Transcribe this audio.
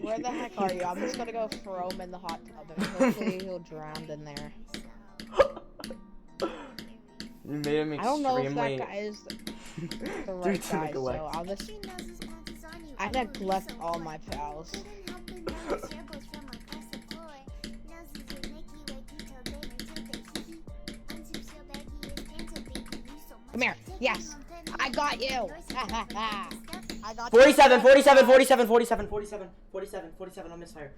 Where the heck are you? I'm just gonna go throw him in the hot tub and hopefully he'll drown in there. You made him extremely... I don't know if that guy is the right guy, so I'll just... I neglect all my pals. Come here. Yes. I got you. I got 47 on Misfire.